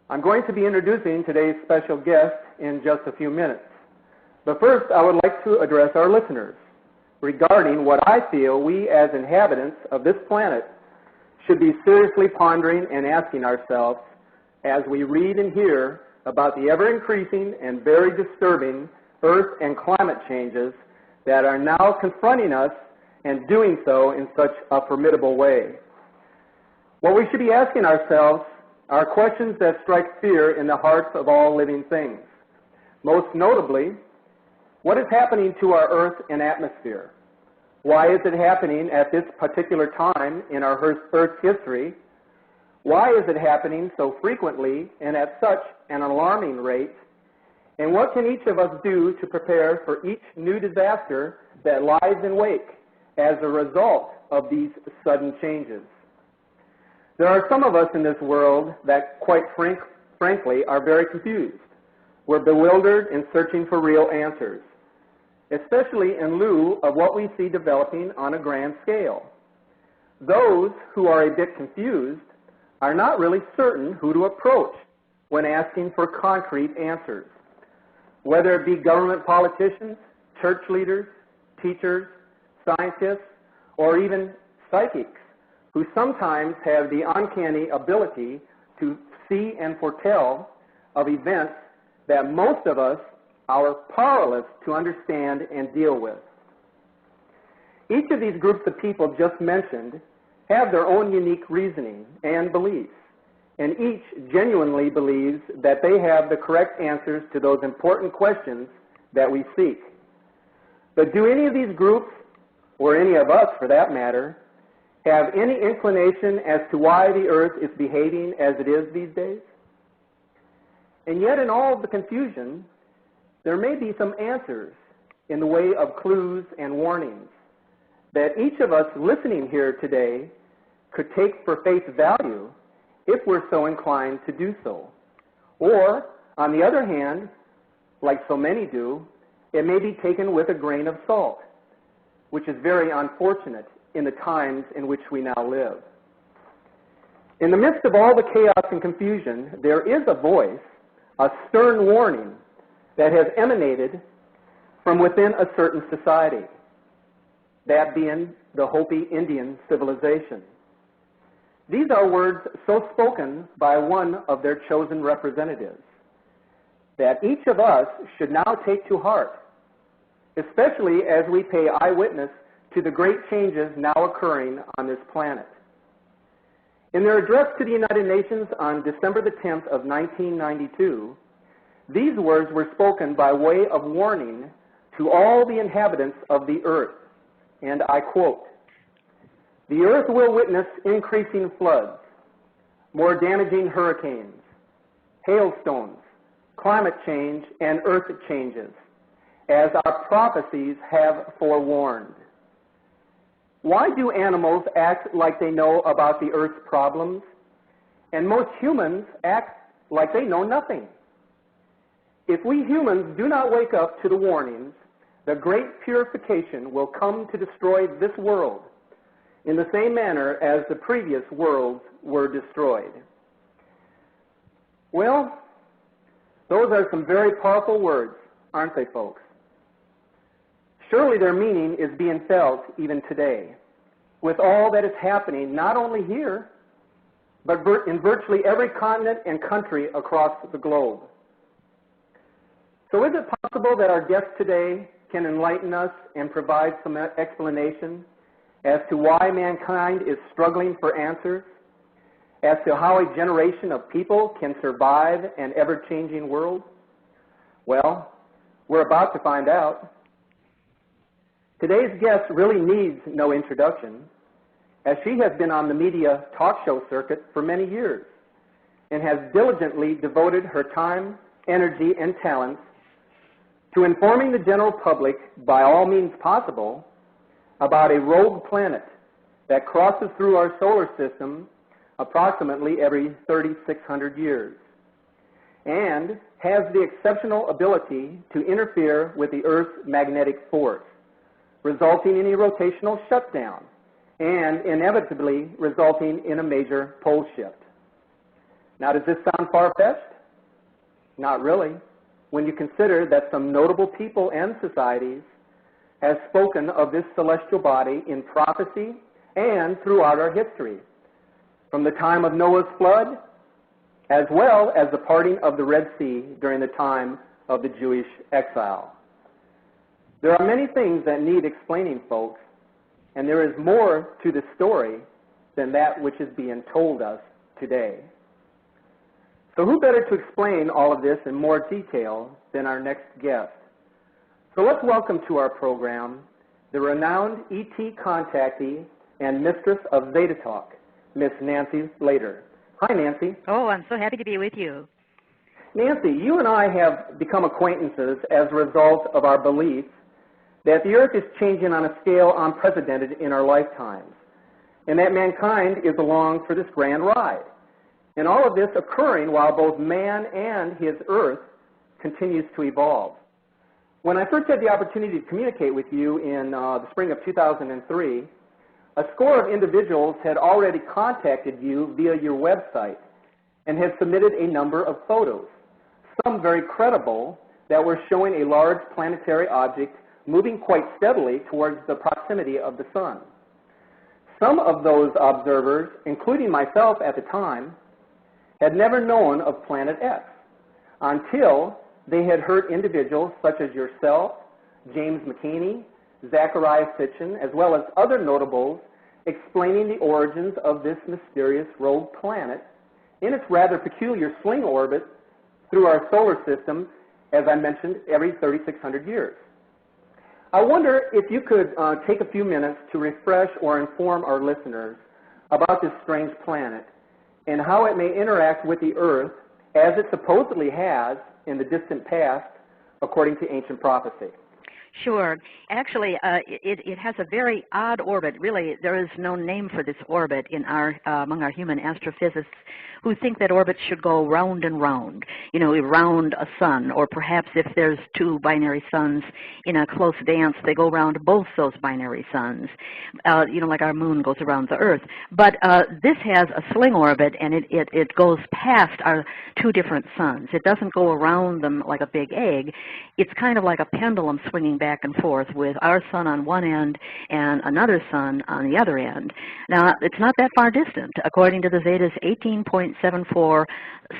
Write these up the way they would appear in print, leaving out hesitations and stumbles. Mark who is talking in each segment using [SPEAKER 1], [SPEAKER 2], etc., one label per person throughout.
[SPEAKER 1] I'm going to be introducing today's special guest in just a few minutes. But first, I would like to address our listeners regarding what I feel we as inhabitants of this planet should be seriously pondering and asking ourselves as we read and hear about the ever-increasing and very disturbing earth and climate changes that are now confronting us and doing so in such a formidable way. What we should be asking ourselves are questions that strike fear in the hearts of all living things. Most notably, what is happening to our earth and atmosphere? Why is it happening at this particular time in our Earth's history? Why is it happening so frequently and at such an alarming rate? And what can each of us do to prepare for each new disaster that lies in wake as a result of these sudden changes? There are some of us in this world that, quite frankly, are very confused. We're bewildered and searching for real answers, especially in lieu of what we see developing on a grand scale. Those who are a bit confused are not really certain who to approach when asking for concrete answers, whether it be government politicians, church leaders, teachers, scientists, or even psychics, who sometimes have the uncanny ability to see and foretell of events that most of us are powerless to understand and deal with. Each of these groups of people just mentioned have their own unique reasoning and beliefs, and each genuinely believes that they have the correct answers to those important questions that we seek. But do any of these groups, or any of us for that matter, have any inclination as to why the earth is behaving as it is these days? And yet in all of the confusion, there may be some answers in the way of clues and warnings that each of us listening here today could take for face value if we're so inclined to do so. Or, on the other hand, like so many do, it may be taken with a grain of salt, which is very unfortunate in the times in which we now live. In the midst of all the chaos and confusion, there is a voice, a stern warning that has emanated from within a certain society, that being the Hopi Indian civilization. These are words so spoken by one of their chosen representatives that each of us should now take to heart, especially as we pay eyewitness to the great changes now occurring on this planet. In their address to the United Nations on December the 10th of 1992, these words were spoken by way of warning to all the inhabitants of the earth, and I quote, "The earth will witness increasing floods, more damaging hurricanes, hailstones, climate change, and earth changes, as our prophecies have forewarned. Why do animals act like they know about the earth's problems, and most humans act like they know nothing? If we humans do not wake up to the warnings, the great purification will come to destroy this world in the same manner as the previous worlds were destroyed." Well, those are some very powerful words, aren't they, folks? Surely their meaning is being felt even today, with all that is happening not only here, but in virtually every continent and country across the globe. So is it possible that our guest today can enlighten us and provide some explanation as to why mankind is struggling for answers, as to how a generation of people can survive an ever-changing world? Well, we're about to find out. Today's guest really needs no introduction, as she has been on the media talk show circuit for many years and has diligently devoted her time, energy, and talents to informing the general public by all means possible about a rogue planet that crosses through our solar system approximately every 3,600 years and has the exceptional ability to interfere with the Earth's magnetic force, resulting in a rotational shutdown and inevitably resulting in a major pole shift. Now, does this sound far-fetched? Not really, when you consider that some notable people and societies have spoken of this celestial body in prophecy and throughout our history, from the time of Noah's flood, as well as the parting of the Red Sea during the time of the Jewish exile. There are many things that need explaining, folks, and there is more to the story than that which is being told us today. So who better to explain all of this in more detail than our next guest? So let's welcome to our program the renowned ET contactee and mistress of Zeta Talk, Miss Nancy Slater. Hi, Nancy.
[SPEAKER 2] Oh, I'm so happy to be with you.
[SPEAKER 1] Nancy, you and I have become acquaintances as a result of our belief that the Earth is changing on a scale unprecedented in our lifetimes, and that mankind is along for this grand ride. And all of this occurring while both man and his Earth continues to evolve. When I first had the opportunity to communicate with you in the spring of 2003, a score of individuals had already contacted you via your website and had submitted a number of photos, some very credible, that were showing a large planetary object moving quite steadily towards the proximity of the sun. Some of those observers, including myself at the time, had never known of Planet X until they had heard individuals such as yourself, James McKinney, Zachariah Sitchin, as well as other notables explaining the origins of this mysterious rogue planet in its rather peculiar sling orbit through our solar system, as I mentioned, every 3,600 years. I wonder if you could take a few minutes to refresh or inform our listeners about this strange planet and how it may interact with the Earth as it supposedly has in the distant past, according to ancient prophecy.
[SPEAKER 2] Sure. Actually, it has a very odd orbit. Really, there is no name for this orbit in among our human astrophysicists who think that orbits should go round and round, around a sun, or perhaps if there's two binary suns in a close dance, they go around both those binary suns, like our moon goes around the Earth. But this has a sling orbit, and it goes past our two different suns. It doesn't go around them like a big egg. It's kind of like a pendulum swinging back and forth with our sun on one end and another sun on the other end. Now, it's not that far distant. According to the Zeta's 18.74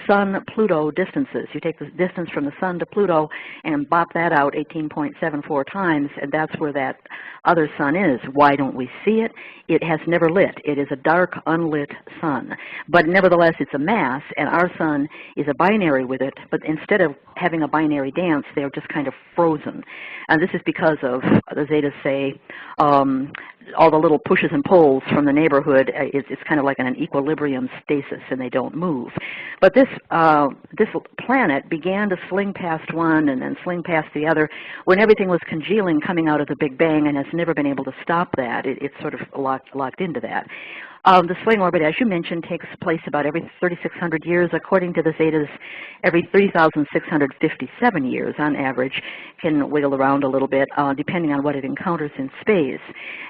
[SPEAKER 2] Sun-Pluto distances, you take the distance from the sun to Pluto and bop that out 18.74 times, and that's where that other sun is. Why don't we see it? It has never lit. It is a dark, unlit sun. But nevertheless, it's a mass, and our sun is a binary with it, but instead of having a binary dance, they're just kind of frozen. And this is because of, the Zetas say, all the little pushes and pulls from the neighborhood, it's kind of like in an equilibrium stasis, and they don't move. But this planet began to sling past one and then sling past the other when everything was congealing coming out of the Big Bang, and has never been able to stop that. It's sort of locked into that. The sling orbit, as you mentioned, takes place about every 3,600 years. According to the Zetas, every 3,657 years on average, can wiggle around a little bit, depending on what it encounters in space.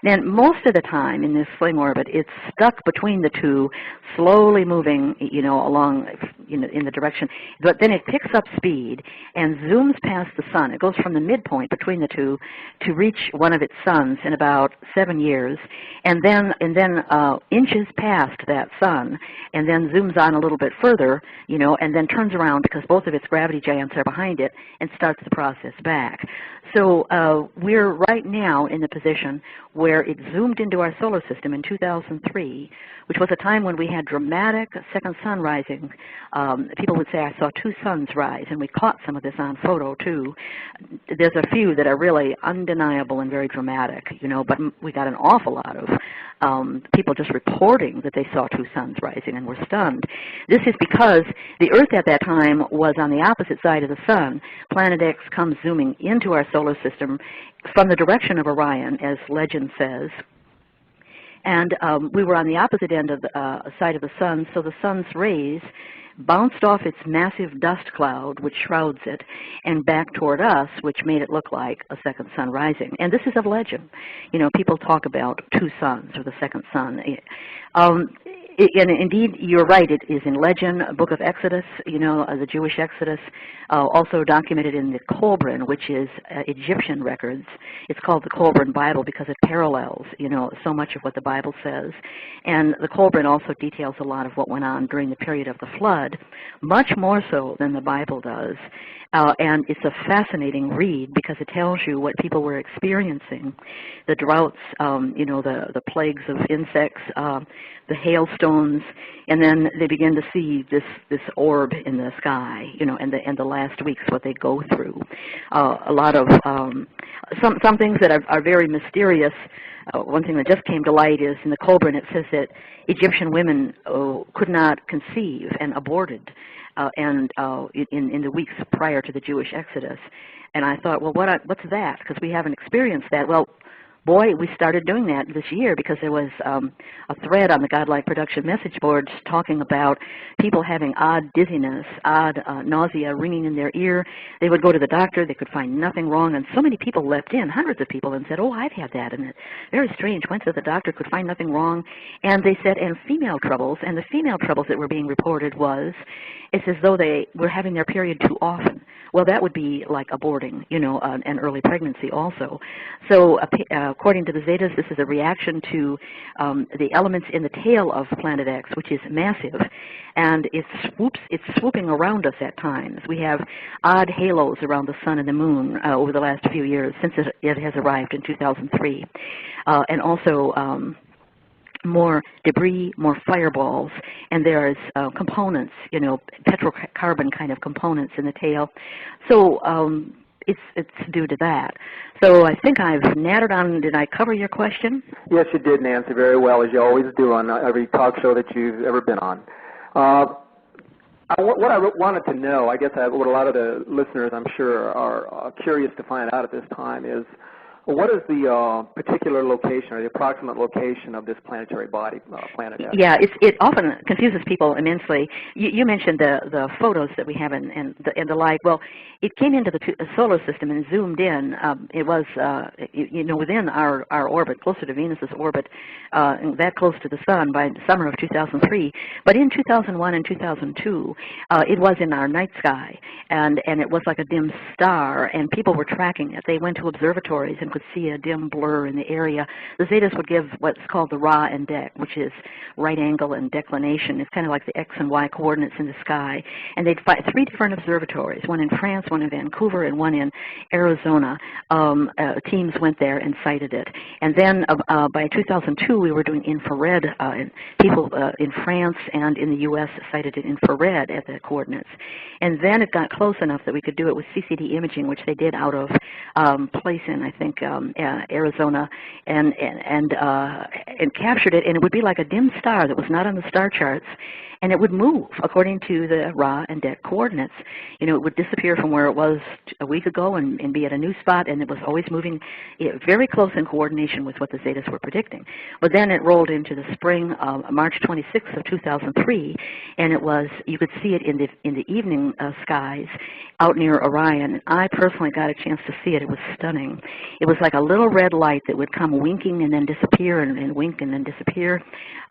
[SPEAKER 2] And most of the time in this sling orbit, it's stuck between the two, slowly moving, along in the direction. But then it picks up speed and zooms past the sun. It goes from the midpoint between the two to reach one of its suns in about 7 years, and then inches past that sun, and then zooms on a little bit further, and then turns around because both of its gravity giants are behind it, and starts the process back. So we're right now in the position where it zoomed into our solar system in 2003, which was a time when we had dramatic second sun rising. People would say, I saw two suns rise, and we caught some of this on photo too. There's a few that are really undeniable and very dramatic, but we got an awful lot of people just reporting that they saw two suns rising and were stunned. This is because the Earth at that time was on the opposite side of the sun. Planet X comes zooming into our solar system from the direction of Orion, as legend says. And we were on the opposite end of the side of the sun, so the sun's rays bounced off its massive dust cloud, which shrouds it, and back toward us, which made it look like a second sun rising. And this is of legend. People talk about two suns or the second sun. And indeed, you're right. It is in legend, Book of Exodus, the Jewish Exodus, also documented in the Kolbrin, which is Egyptian records. It's called the Kolbrin Bible because it parallels, so much of what the Bible says. And the Kolbrin also details a lot of what went on during the period of the flood, much more so than the Bible does. And it's a fascinating read because it tells you what people were experiencing, the droughts, the plagues of insects, the hailstones, and then they begin to see this orb in the sky, and the last weeks, what they go through. A lot of some things that are very mysterious. One thing that just came to light is in the Kolbrin it says that Egyptian women could not conceive and aborted. In the weeks prior to the Jewish Exodus. And I thought, well, what's that? Because we haven't experienced that. Well, boy, we started doing that this year because there was a thread on the Godlike Production message boards talking about people having odd dizziness, odd nausea ringing in their ear. They would go to the doctor. They could find nothing wrong. And so many people leapt in, hundreds of people, and said, oh, I've had that. And it's very strange. Went to the doctor, could find nothing wrong. And they said, and female troubles. And the female troubles that were being reported was, it's as though they were having their period too often. Well, that would be like aborting, an early pregnancy also. So according to the Zetas, this is a reaction to the elements in the tail of Planet X, which is massive, and it's swooping around us at times. We have odd halos around the sun and the moon over the last few years since it has arrived in 2003, and also more debris, more fireballs, and there's components, petrocarbon kind of components in the tail. So it's due to that. So I think I've nattered on. Did I cover your question?
[SPEAKER 1] Yes, you did, Nancy, very well, as you always do on every talk show that you've ever been on. What I wanted to know, I guess what a lot of the listeners, I'm sure, are curious to find out at this time is, what is the particular location or the approximate location of this planetary body, Planet X?
[SPEAKER 2] Yeah, it often confuses people immensely. You mentioned the photos that we have and the like. Well, it came into the solar system and zoomed in. It was, within our orbit, closer to Venus's orbit, that close to the sun by summer of 2003. But in 2001 and 2002, it was in our night sky, and it was like a dim star, and people were tracking it. They went to observatories and could see a dim blur in the area. The Zetas would give what's called the Ra and Dec, which is right angle and declination. It's kind of like the X and Y coordinates in the sky. And they'd find 3 different observatories, one in France, one in Vancouver, and one in Arizona. Teams went there and sighted it. And then by 2002, we were doing infrared. And people in France and in the U.S. sighted it infrared at the coordinates. And then it got close enough that we could do it with CCD imaging, which they did out of place in, I think, Arizona, and captured it, and it would be like a dim star that was not on the star charts, and it would move according to the Ra and Dec coordinates. It would disappear from where it was a week ago and be at a new spot, and it was always moving very close in coordination with what the Zetas were predicting. But then it rolled into the spring, March 26th of 2003, and you could see it in the evening skies out near Orion. I personally got a chance to see it. It was stunning. It was like a little red light that would come winking and then disappear and wink and then disappear,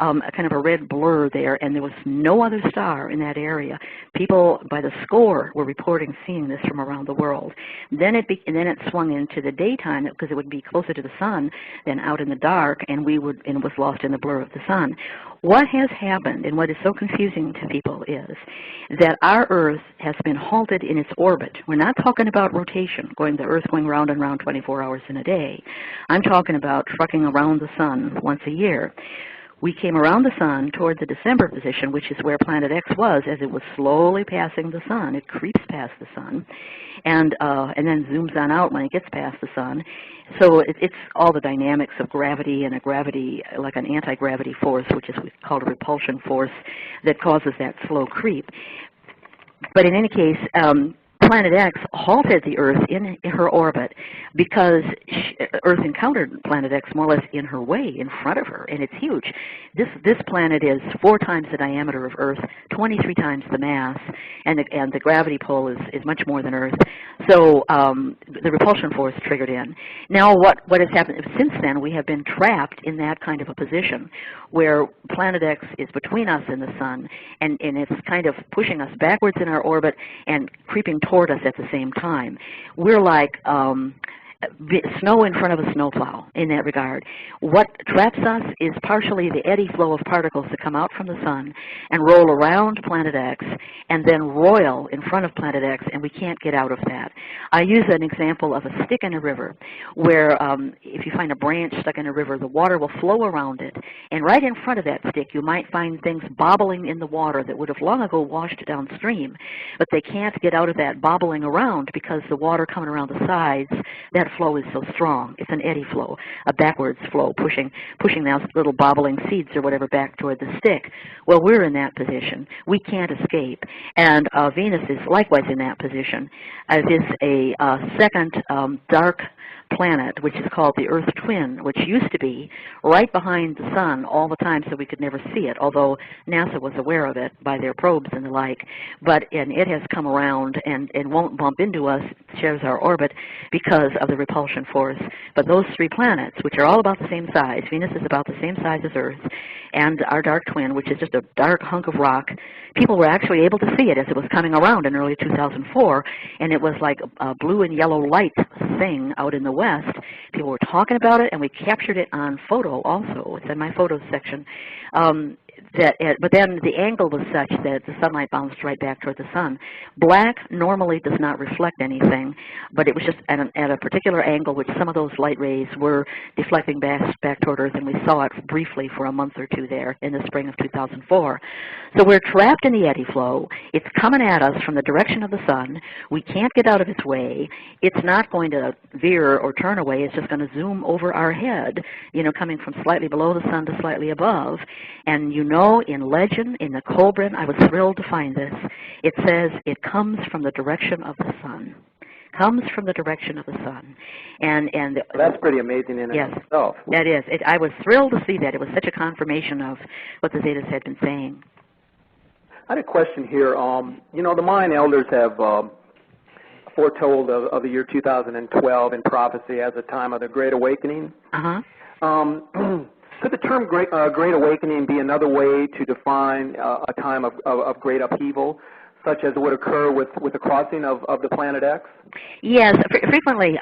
[SPEAKER 2] kind of a red blur there, and there was no other star in that area. People by the score were reporting seeing this from around the world. Then it swung into the daytime because it would be closer to the sun than out in the dark, and it was lost in the blur of the sun. What has happened, and what is so confusing to people, is that our Earth has been halted in its orbit. We're not talking about rotation, the Earth going round and round 24 hours in a day. I'm talking about trucking around the sun once a year. We came around the sun toward the December position, which is where Planet X was, as it was slowly passing the sun. It creeps past the sun, and then zooms on out when it gets past the sun. So it's all the dynamics of gravity and a gravity, like an anti-gravity force, which is called a repulsion force, that causes that slow creep. But in any case, Planet X halted the Earth in her orbit because Earth encountered Planet X more or less in her way, in front of her, and it's huge. This planet is 4 times the diameter of Earth, 23 times the mass, and the gravity pull is much more than Earth. So the repulsion force triggered in. Now what has happened since then, we have been trapped in that kind of a position where Planet X is between us and the Sun, and it's kind of pushing us backwards in our orbit and creeping toward us at the same time. We're like snow in front of a snowplow in that regard. What traps us is partially the eddy flow of particles that come out from the Sun and roll around Planet X and then roil in front of Planet X, and we can't get out of that. I use an example of a stick in a river where if you find a branch stuck in a river, the water will flow around it, and right in front of that stick you might find things bobbling in the water that would have long ago washed downstream, but they can't get out of that bobbling around because the water coming around the sides, that flow is so strong. It's an eddy flow, a backwards flow, pushing those little bobbling seeds or whatever back toward the stick. Well, we're in that position. We can't escape. And Venus is likewise in that position. It is a second dark planet, which is called the Earth Twin, which used to be right behind the Sun all the time so we could never see it, although NASA was aware of it by their probes and the like. And it has come around and won't bump into us, shares our orbit, because of the repulsion force. But those 3 planets, which are all about the same size, Venus is about the same size as Earth, and our dark twin, which is just a dark hunk of rock, people were actually able to see it as it was coming around in early 2004, and it was like a blue and yellow light thing out in the west. People were talking about it, and we captured it on photo also. It's in my photos section. But then the angle was such that the sunlight bounced right back toward the Sun. Black normally does not reflect anything, but it was just at a particular angle which some of those light rays were deflecting back toward Earth, and we saw it briefly for a month or 2 there in the spring of 2004. So we're trapped in the eddy flow. It's coming at us from the direction of the Sun. We can't get out of its way. It's not going to veer or turn away. It's just going to zoom over our head, coming from slightly below the Sun to slightly above. And in legend, in the Colbrin, I was thrilled to find this, it says it comes from the direction of the Sun. Comes from the direction of the Sun. And
[SPEAKER 1] that's pretty amazing in itself.
[SPEAKER 2] That is. I was thrilled to see that. It was such a confirmation of what the Zetas had been saying.
[SPEAKER 1] I had a question here. The Mayan elders have foretold of the year 2012 in prophecy as a time of the Great Awakening. Could the term Great Awakening be another way to define a time of great upheaval, such as would occur with the crossing of the Planet X?
[SPEAKER 2] Yes, frequently.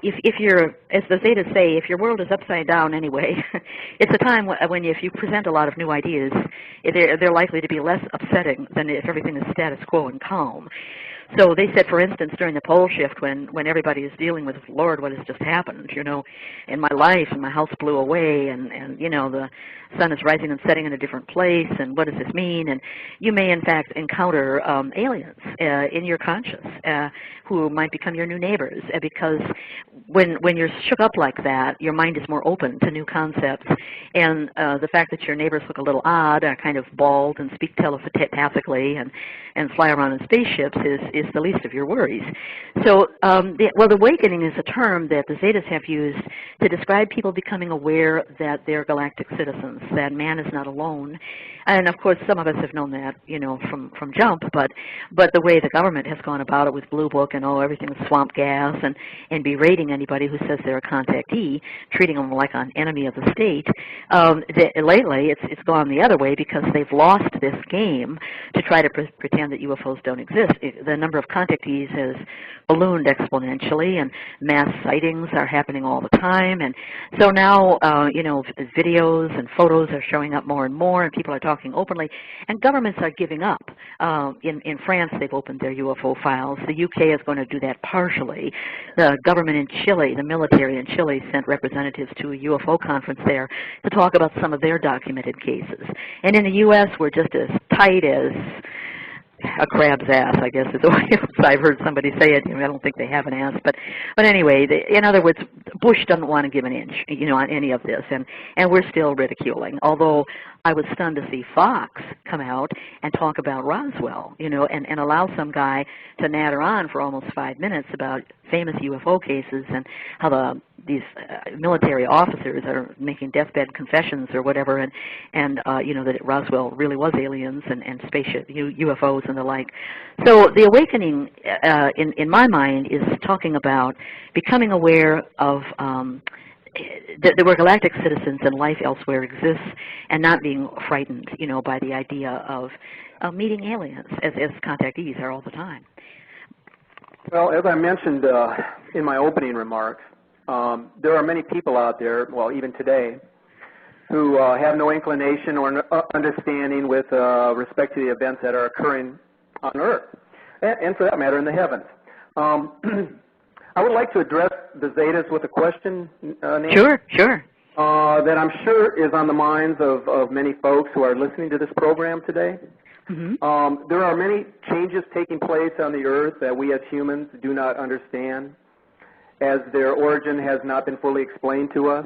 [SPEAKER 2] If you're, as the Zetas say, if your world is upside down anyway, it's a time when if you present a lot of new ideas, they're likely to be less upsetting than if everything is status quo and calm. So they said, for instance, during the pole shift, when everybody is dealing with, Lord, what has just happened, in my life, and my house blew away, and the sun is rising and setting in a different place, and what does this mean? And you may, in fact, encounter aliens in your conscious who might become your new neighbors, because when you're shook up like that, your mind is more open to new concepts, and the fact that your neighbors look a little odd, are kind of bald and speak telepathically and fly around in spaceships is the least of your worries. So, the awakening is a term that the Zetas have used to describe people becoming aware that they're galactic citizens, that man is not alone. And of course, some of us have known that, from jump, but the way the government has gone about it with Blue Book and everything is swamp gas and berating anybody who says they're a contactee, treating them like an enemy of the state, lately it's gone the other way because they've lost this game to try to pretend that UFOs don't exist. The number of contactees has ballooned exponentially, and mass sightings are happening all the time. And so now, videos and photos are showing up more and more, and people are talking openly, and governments are giving up. In France, they've opened their UFO files. The UK is going to do that partially. The government in Chile, the military in Chile, sent representatives to a UFO conference there to talk about some of their documented cases. And in the U.S., we're just as tight as a crab's ass, I guess is the way I've heard somebody say it. I don't think they have an ass, but anyway, in other words, Bush doesn't want to give an inch, on any of this, and we're still ridiculing. Although I was stunned to see Fox come out and talk about Roswell, and allow some guy to natter on for almost 5 minutes about famous UFO cases and how these military officers are making deathbed confessions or whatever, and that Roswell really was aliens and spaceship UFOs and the like. So the awakening, in my mind, is talking about becoming aware of that we're galactic citizens and life elsewhere exists, and not being frightened, by the idea of meeting aliens, as contactees are all the time.
[SPEAKER 1] Well, as I mentioned in my opening remarks, there are many people out there, well, even today, who have no inclination or understanding with respect to the events that are occurring on Earth, and for that matter, in the heavens. I would like to address the Zetas with a question, Nancy.
[SPEAKER 2] Sure.
[SPEAKER 1] That I'm sure is on the minds of many folks who are listening to this program today. Mm-hmm. There are many changes taking place on the Earth that we as humans do not understand, as their origin has not been fully explained to us.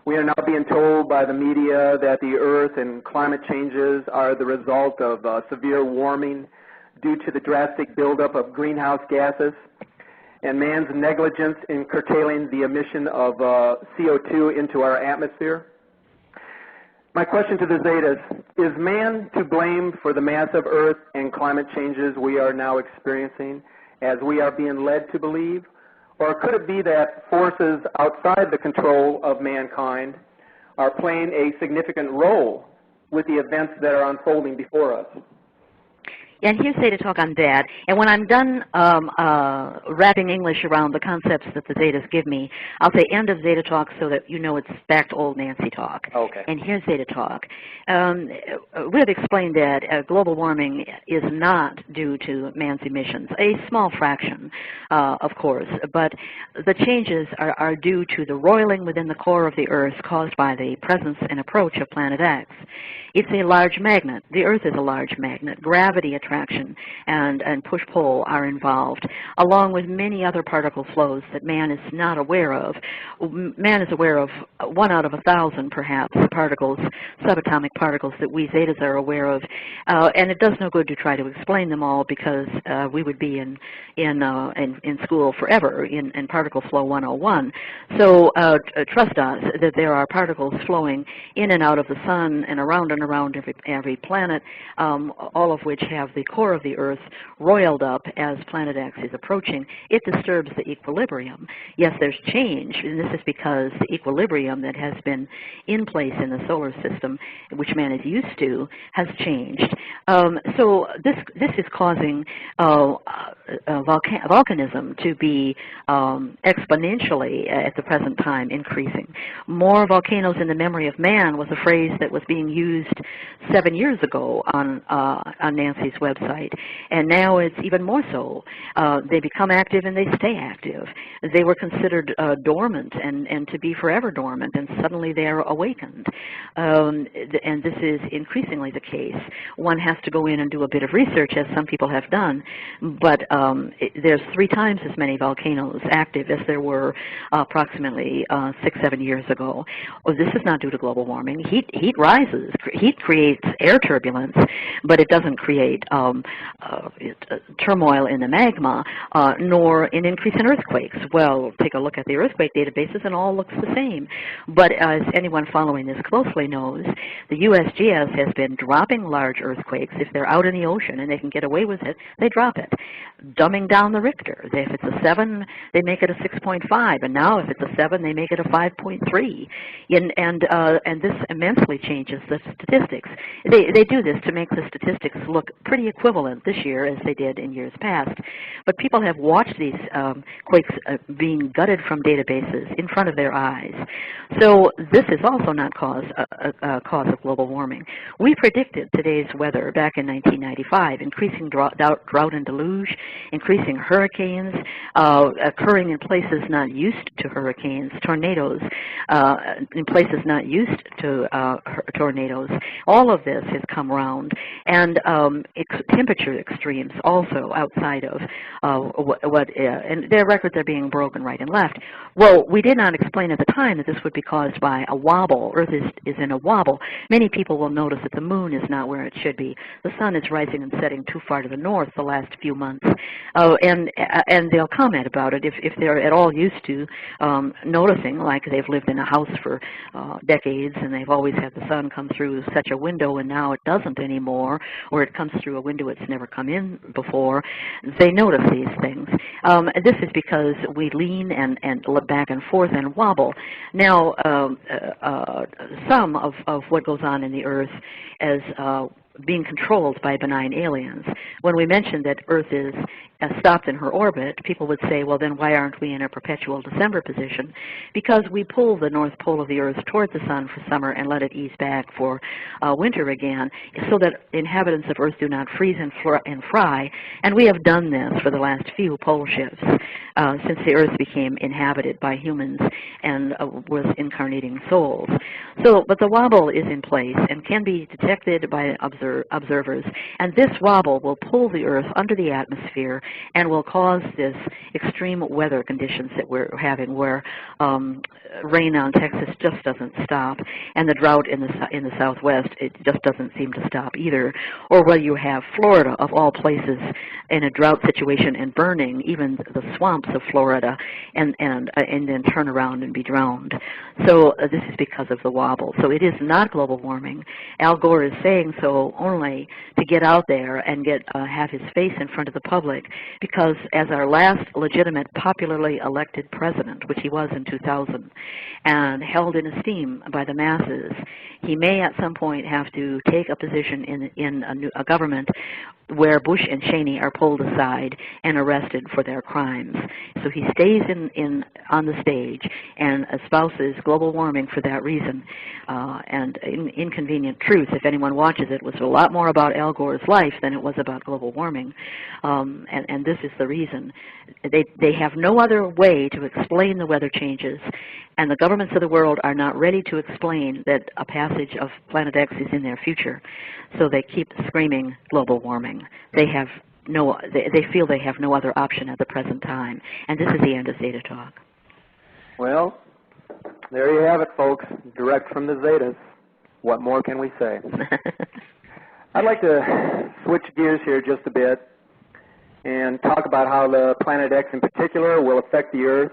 [SPEAKER 1] We are now being told by the media that the Earth and climate changes are the result of severe warming due to the drastic buildup of greenhouse gases and man's negligence in curtailing the emission of CO2 into our atmosphere. My question to the Zetas, is man to blame for the massive Earth and climate changes we are now experiencing, as we are being led to believe? Or could it be that forces outside the control of mankind are playing a significant role with the events that are unfolding before us?
[SPEAKER 2] And here's Zeta Talk on that. And when I'm done wrapping English around the concepts that the Zetas give me, I'll say end of Zeta Talk so that it's back to old Nancy Talk.
[SPEAKER 1] Okay.
[SPEAKER 2] And here's Zeta Talk. We have explained that global warming is not due to man's emissions, a small fraction, of course, but the changes are due to the roiling within the core of the Earth caused by the presence and approach of Planet X. It's a large magnet. The Earth is a large magnet. Gravity, attraction, and push-pull are involved, along with many other particle flows that man is not aware of. Man is aware of 1 out of 1,000, perhaps, particles, subatomic particles that we Zetas are aware of, and it does no good to try to explain them all, because we would be in school forever in Particle Flow 101. So trust us that there are particles flowing in and out of the sun and around every planet, all of which have the core of the Earth roiled up as Planet X is approaching. It disturbs the equilibrium. Yes, there's change, and this is because the equilibrium that has been in place in the solar system, which man is used to, has changed. So this is causing volcanism to be exponentially at the present time increasing. More volcanoes in the memory of man was a phrase that was being used 7 years ago on Nancy's website, and now it's even more so. They become active and they stay active. They were considered dormant and to be forever dormant, and suddenly they are awakened. And this is increasingly the case. One has to go in and do a bit of research, as some people have done, but there's 3 times as many volcanoes active as there were approximately 6-7 years ago. This is not due to global warming. Heat rises. Heat creates air turbulence, but it doesn't create turmoil in the magma, nor an increase in earthquakes. Well, take a look at the earthquake databases and all looks the same. But as anyone following this closely knows, the USGS has been dropping large earthquakes. If they're out in the ocean and they can get away with it, they drop it, dumbing down the Richter. If it's a 7, they make it a 6.5, and now if it's a 7, they make it a 5.3. And this immensely changes the statistics. They do this to make the statistics look pretty equivalent this year as they did in years past. But people have watched these quakes being gutted from databases in front of their eyes. So this is also not a cause of global warming. We predicted today's weather back in 1995, increasing drought and deluge, increasing hurricanes, occurring in places not used to hurricanes, tornadoes in places not used to tornadoes. All of this has come round, and temperature extremes also outside of and their records are being broken right and left. Well, we did not explain at the time that this would be caused by a wobble. Earth is in a wobble. Many people will notice that the moon is not where it should be. The sun is rising and setting too far to the north the last few months, and they'll comment about it if they're at all used to noticing, like they've lived in a house for decades and they've always had the sun come through such a window and now it doesn't anymore, or it comes through a window it's never come in before. They notice these things. This is because we lean and look back and forth and wobble. Now, some of what goes on in the Earth as being controlled by benign aliens. When we mentioned that Earth is stopped in her orbit, people would say, well, then why aren't we in a perpetual December position? Because we pull the North Pole of the Earth towards the sun for summer and let it ease back for winter again, so that inhabitants of Earth do not freeze and fry. And we have done this for the last few pole shifts since the Earth became inhabited by humans and was incarnating souls. So, but the wobble is in place and can be detected by observers, and this wobble will pull the Earth under the atmosphere and will cause this extreme weather conditions that we're having, where rain on Texas just doesn't stop, and the drought in the Southwest, it just doesn't seem to stop either. Or where you have Florida, of all places, in a drought situation and burning even the swamps of Florida, and then turn around and be drowned. So this is because of the wobble. So it is not global warming. Al Gore is saying so only to get out there and have his face in front of the public, because as our last legitimate popularly elected president, which he was in 2000, and held in esteem by the masses, he may at some point have to take a position in a government where Bush and Cheney are pulled aside and arrested for their crimes. So he stays on the stage and espouses global warming for that reason. And Inconvenient Truth, if anyone watches it, was a lot more about Al Gore's life than it was about global warming. And this is the reason. They have no other way to explain the weather changes, and the governments of the world are not ready to explain that a passage of Planet X is in their future. So they keep screaming global warming. They feel they have no other option at the present time. And this is the end of Zeta Talk.
[SPEAKER 1] Well, there you have it, folks. Direct from the Zetas. What more can we say? I'd like to switch gears here just a bit and talk about how the Planet X in particular will affect the Earth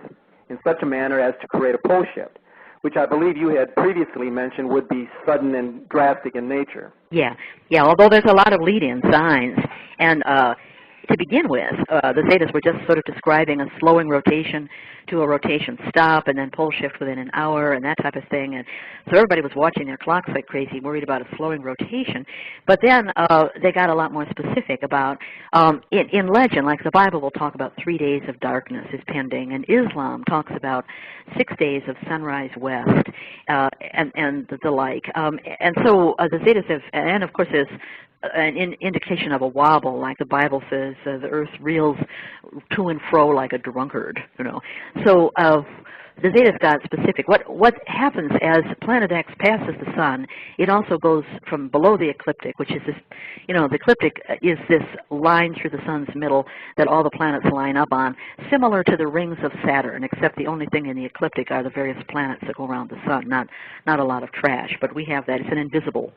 [SPEAKER 1] in such a manner as to create a pole shift, which I believe you had previously mentioned would be sudden and drastic in nature.
[SPEAKER 2] Yeah, although there's a lot of lead-in signs. And to begin with, the Zetas were just sort of describing a slowing rotation to a rotation stop and then pole shift within an hour and that type of thing. And so everybody was watching their clocks like crazy, worried about a slowing rotation. But then they got a lot more specific about, in legend, like the Bible will talk about 3 days of darkness is pending, and Islam talks about 6 days of sunrise west, and the like. And so the Zetas have, and of course there's an indication of a wobble, like the Bible says, the Earth reels to and fro like a drunkard, you know. So the Zetas got specific. What happens as Planet X passes the sun, it also goes from below the ecliptic, which is this, the ecliptic is this line through the sun's middle that all the planets line up on, similar to the rings of Saturn, except the only thing in the ecliptic are the various planets that go around the sun, not a lot of trash, but we have that. It's an invisible,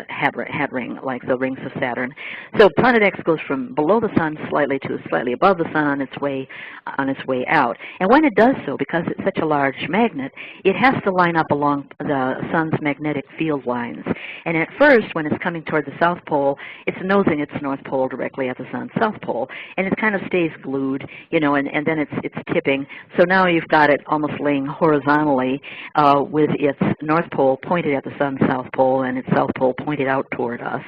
[SPEAKER 2] hat ring, like the rings of Saturn. So Planet X goes from below the sun slightly to slightly above the sun on its way out. And when it does so, because it's such a large magnet, it has to line up along the sun's magnetic field lines. And at first, when it's coming toward the South Pole, it's nosing its North Pole directly at the sun's South Pole, and it kind of stays glued, and then it's tipping. So now you've got it almost laying horizontally with its North Pole pointed at the sun's South Pole and its South Pole pointed out toward us.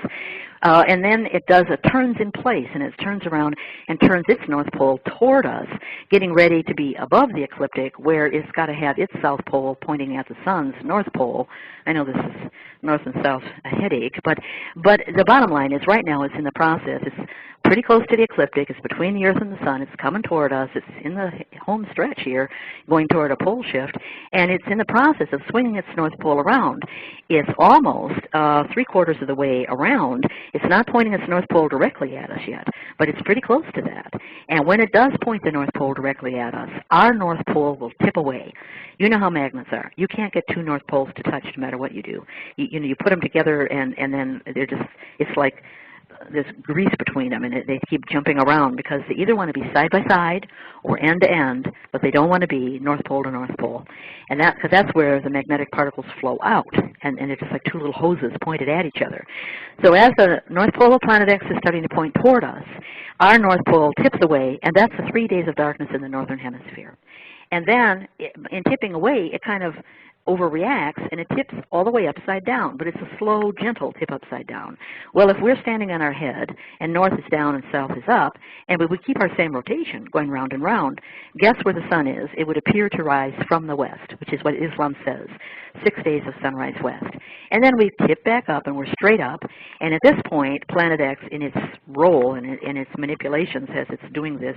[SPEAKER 2] And then it does a turns in place, and it turns around and turns its north pole toward us, getting ready to be above the ecliptic, where it's got to have its south pole pointing at the sun's north pole. I know this is north and south a headache, but the bottom line is right now it's in the process. It's pretty close to the ecliptic. It's between the Earth and the Sun. It's coming toward us. It's in the home stretch here, going toward a pole shift, and it's in the process of swinging its north pole around. It's almost 3/4 of the way around. It's not pointing its north pole directly at us yet, but it's pretty close to that. And when it does point the north pole directly at us, our north pole will tip away. You know how magnets are. You can't get two north poles to touch no matter what you do. You put them together, and then they're just, it's like there's grease between them, and they keep jumping around because they either want to be side by side or end to end, but they don't want to be north pole to north pole. And because that's where the magnetic particles flow out, and it's just like two little hoses pointed at each other. So as the north pole of planet X is starting to point toward us, our north pole tips away, and that's the 3 days of darkness in the northern hemisphere. And then, in tipping away, it kind of overreacts, and it tips all the way upside down, but it's a slow, gentle tip upside down. Well, if we're standing on our head, and north is down and south is up, and we keep our same rotation, going round and round, guess where the sun is? It would appear to rise from the west, which is what Islam says, 6 days of sunrise west. And then we tip back up, and we're straight up, and at this point, Planet X, in its role and in its manipulations as it's doing this,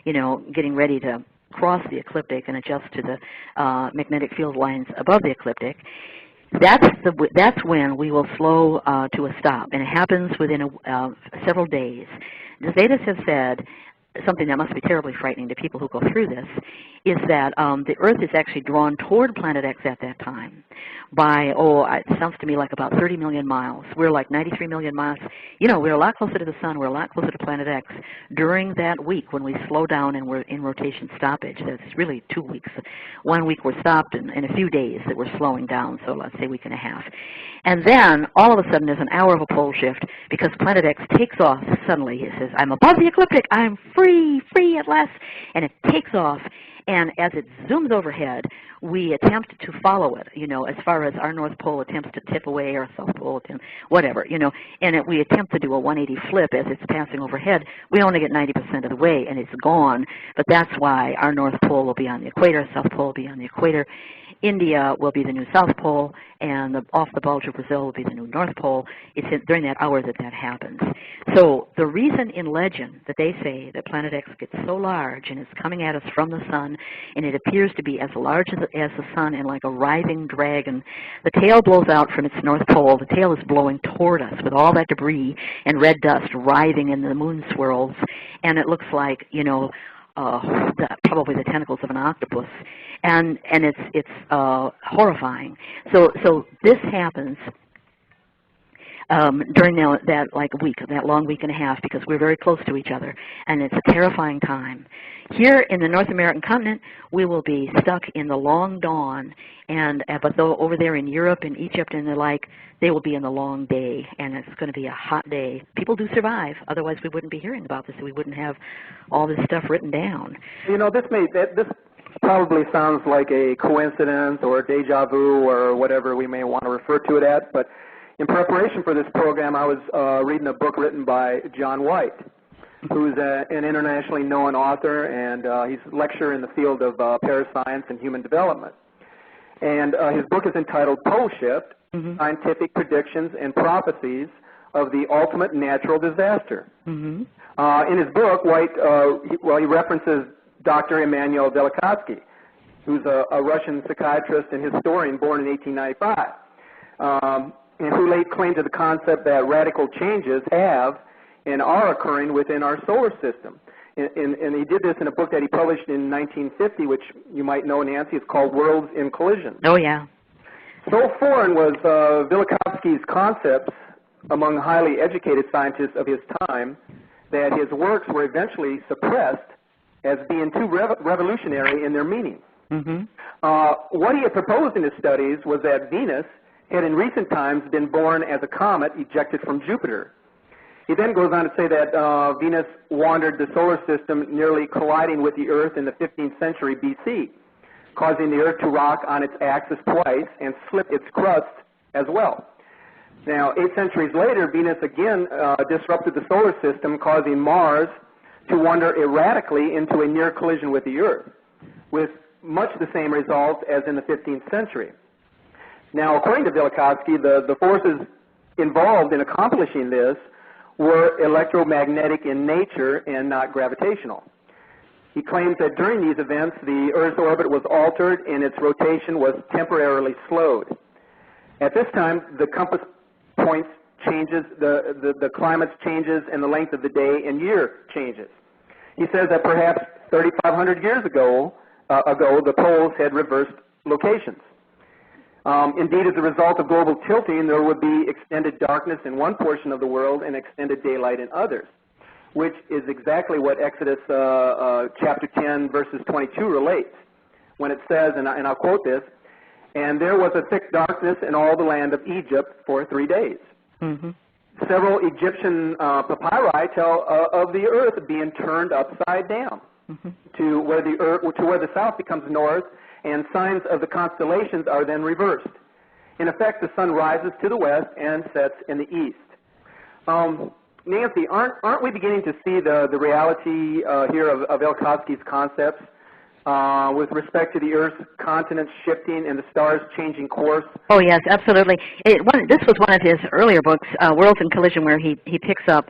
[SPEAKER 2] getting ready to cross the ecliptic and adjust to the magnetic field lines above the ecliptic, that's when we will slow to a stop, and it happens within several days. The Vedas have said something that must be terribly frightening to people who go through this, is that the Earth is actually drawn toward Planet X at that time by, it sounds to me like about 30 million miles. We're like 93 million miles. We're a lot closer to the sun. We're a lot closer to Planet X during that week when we slow down and we're in rotation stoppage. That's really 2 weeks. 1 week we're stopped, and a few days that we're slowing down, so let's say a week and a half. And then, all of a sudden, there's an hour of a pole shift because Planet X takes off suddenly. It says, I'm above the ecliptic. I'm free at last. And it takes off. And as it zooms overhead, we attempt to follow it, as far as our north pole attempts to tip away, or south pole, whatever, and we attempt to do a 180 flip as it's passing overhead. We only get 90% of the way, and it's gone. But that's why our north pole will be on the equator, south pole will be on the equator. India will be the new South Pole, and off the bulge of Brazil will be the new North Pole. It's during that hour that happens. So the reason in legend that they say that Planet X gets so large and it's coming at us from the sun, and it appears to be as large as the sun and like a writhing dragon, the tail blows out from its North Pole. The tail is blowing toward us with all that debris and red dust writhing in the moon swirls, and it looks like, probably the tentacles of an octopus, and it's horrifying. So this happens during that week, that long week and a half, because we're very close to each other, and it's a terrifying time. Here in the North American continent, we will be stuck in the long dawn, but though over there in Europe and Egypt and the like, they will be in the long day, and it's going to be a hot day. People do survive, otherwise we wouldn't be hearing about this, we wouldn't have all this stuff written down.
[SPEAKER 1] This probably sounds like a coincidence or a deja vu or whatever we may want to refer to it as, but in preparation for this program, I was reading a book written by John White, who's an internationally known author, and he's a lecturer in the field of parascience and human development. And his book is entitled Pole Shift, Scientific Predictions and Prophecies of the Ultimate Natural Disaster. In his book, White, he references Dr. Immanuel Velikovsky, who's a Russian psychiatrist and historian born in 1895. And who laid claim to the concept that radical changes have and are occurring within our solar system. And he did this in a book that he published in 1950, which you might know, Nancy. It's called Worlds in Collision.
[SPEAKER 2] Oh, yeah.
[SPEAKER 1] So foreign was Velikovsky's concepts among highly educated scientists of his time that his works were eventually suppressed as being too revolutionary in their meaning. What he had proposed in his studies was that Venus had in recent times been born as a comet ejected from Jupiter. He then goes on to say that Venus wandered the solar system, nearly colliding with the Earth in the 15th century BC, causing the Earth to rock on its axis twice and slip its crust as well. Now, 8 centuries later, Venus again disrupted the solar system, causing Mars to wander erratically into a near collision with the Earth, with much the same results as in the 15th century. Now, according to Velikovsky, the forces involved in accomplishing this were electromagnetic in nature and not gravitational. He claims that during these events, the Earth's orbit was altered and its rotation was temporarily slowed. At this time, the compass points changes, the climate changes, and the length of the day and year changes. He says that perhaps 3,500 years ago, the poles had reversed locations. Indeed, as a result of global tilting, there would be extended darkness in one portion of the world and extended daylight in others, which is exactly what Exodus chapter 10, verses 22 relates, when it says, and I'll quote this, "And there was a thick darkness in all the land of Egypt for 3 days."
[SPEAKER 2] Mm-hmm.
[SPEAKER 1] Several Egyptian papyri tell of the earth being turned upside down
[SPEAKER 2] Mm-hmm.
[SPEAKER 1] to where the south becomes north, and signs of the constellations are then reversed. In effect, the sun rises to the west and sets in the east. Nancy, aren't we beginning to see the reality here of Velikovsky's concepts with respect to the Earth's continents shifting and the stars changing course?
[SPEAKER 2] Oh, yes, absolutely. This was one of his earlier books, Worlds in Collision, where he picks up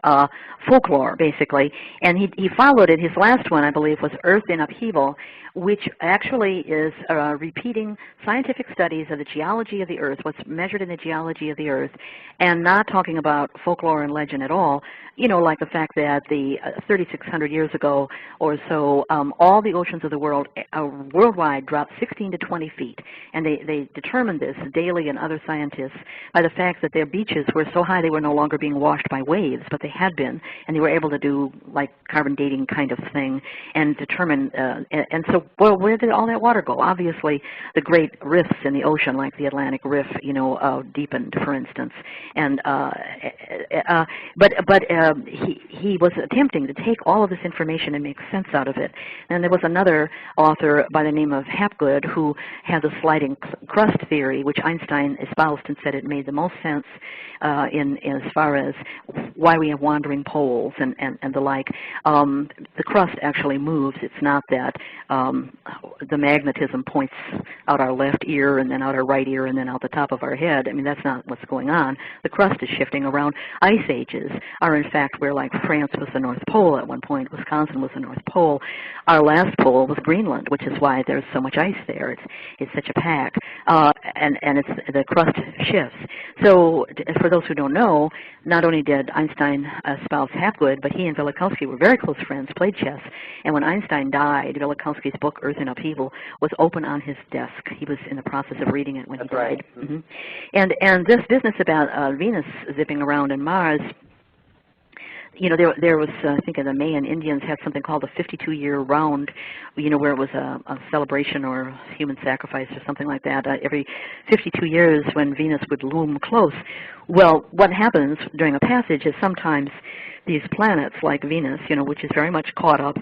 [SPEAKER 2] folklore, basically. And he followed it. His last one, I believe, was Earth in Upheaval, which actually is repeating scientific studies of the geology of the Earth, what's measured in the geology of the Earth, and not talking about folklore and legend at all. You know, like the fact that the 3,600 years ago or so, all the oceans of the world worldwide dropped 16 to 20 feet. And they determined this, Daly and other scientists, by the fact that their beaches were so high they were no longer being washed by waves, but they had been, and they were able to do like carbon dating kind of thing and determine, and so, well, where did all that water go? Obviously, the great rifts in the ocean, like the Atlantic Rift, deepened, for instance. And he was attempting to take all of this information and make sense out of it. And there was another author by the name of Hapgood who had the sliding crust theory, which Einstein espoused and said it made the most sense in as far as why we have wandering poles and the like. The crust actually moves. It's not that the magnetism points out our left ear and then out our right ear and then out the top of our head. I mean, that's not what's going on. The crust is shifting around. Ice ages are, in fact, where like France was the North Pole at one point, Wisconsin was the North Pole. Our last pole was Greenland, which is why there's so much ice there. It's such a pack, and it's the crust shifts. So for those who don't know, not only did Einstein espouse Hapgood, but he and Velikovsky were very close friends, played chess. And when Einstein died, Velikovsky's book Earth in Upheaval was open on his desk. He was in the process of reading it when he died.
[SPEAKER 1] Right.
[SPEAKER 2] Mm-hmm. And this business about Venus zipping around and Mars, there was, I think the Mayan Indians had something called the 52-year round, where it was a celebration or human sacrifice or something like that. Every 52 years when Venus would loom close. Well, what happens during a passage is sometimes these planets like Venus, which is very much caught up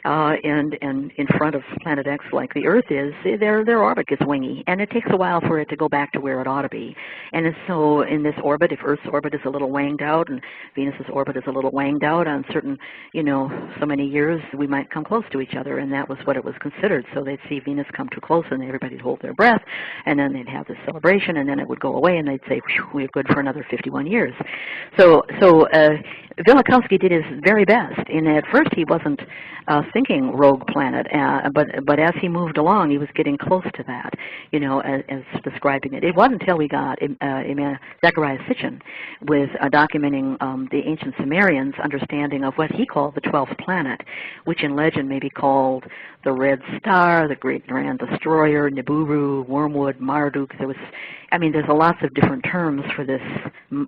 [SPEAKER 2] and in front of Planet X like the Earth is, their orbit gets wingy, and it takes a while for it to go back to where it ought to be. And so in this orbit, if Earth's orbit is a little wanged out and Venus's orbit is a little wanged out on certain, so many years, we might come close to each other, and that was what it was considered. So they'd see Venus come too close, and everybody'd hold their breath, and then they'd have this celebration, and then it would go away, and they'd say, we're good for another 51 years. So Velikovsky did his very best, and at first he wasn't thinking rogue planet, but as he moved along, he was getting close to that, as describing it. It wasn't until we got Zechariah Sitchin with documenting the ancient Sumerians' understanding of what he called the 12th planet, which in legend may be called the Red Star, the Great Grand Destroyer, Nibiru, Wormwood, Marduk. There's lots of different terms for this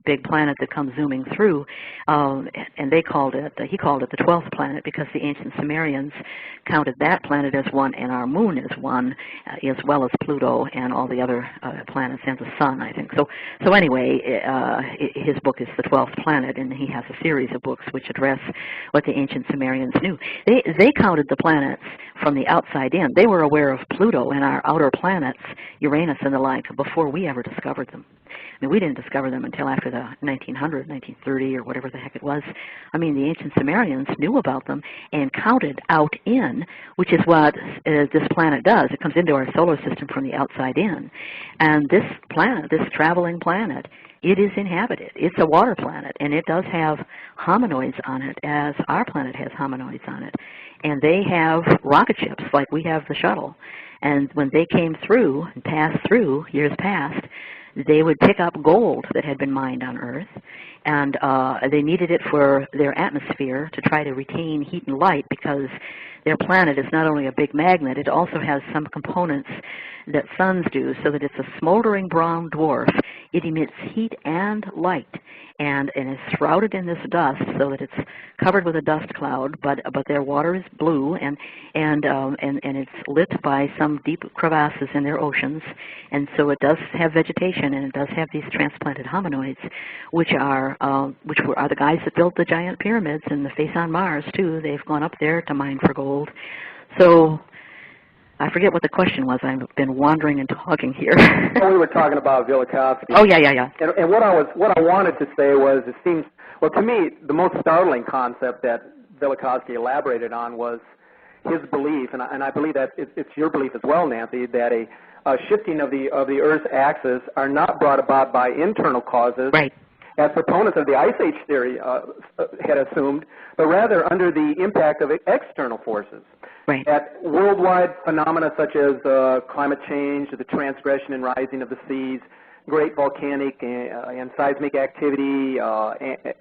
[SPEAKER 2] big planet that comes zooming through, and he called it the 12th planet because the ancient Sumerians counted that planet as one and our moon as one, as well as Pluto and all the other planets and the sun, I think. So anyway, his book is the 12th planet, and he has a series of books which address what the ancient Sumerians knew. They counted the planets from the outside in. They were aware of Pluto and our outer planets, Uranus and the like, before we ever discovered them. I mean, we didn't discover them until after the 1900, 1930, or whatever the heck it was. I mean, the ancient Sumerians knew about them and counted out in, which is what this planet does. It comes into our solar system from the outside in. And this planet, this traveling planet, it is inhabited. It's a water planet, and it does have hominoids on it, as our planet has hominoids on it. And they have rocket ships like we have the shuttle. And when they came through and passed through years past, they would pick up gold that had been mined on Earth, and they needed it for their atmosphere to try to retain heat and light, because their planet is not only a big magnet, it also has some components that suns do, so that it's a smoldering brown dwarf. It emits heat and light, and is shrouded in this dust, so that it's covered with a dust cloud. But their water is blue, and it's lit by some deep crevasses in their oceans, and so it does have vegetation, and it does have these transplanted hominoids, which are the guys that built the giant pyramids and the face on Mars too. They've gone up there to mine for gold. So I forget what the question was. I've been wandering and talking here.
[SPEAKER 1] Well, we were talking about Velikovsky.
[SPEAKER 2] Oh, yeah.
[SPEAKER 1] And what I wanted to say was, it seems, well, to me, the most startling concept that Velikovsky elaborated on was his belief, and I believe that it's your belief as well, Nancy, that a shifting of the Earth's axis are not brought about by internal causes,
[SPEAKER 2] right,
[SPEAKER 1] as proponents of the Ice Age theory had assumed, but rather under the impact of external forces.
[SPEAKER 2] Right.
[SPEAKER 1] That worldwide phenomena such as climate change, the transgression and rising of the seas, great volcanic and seismic activity,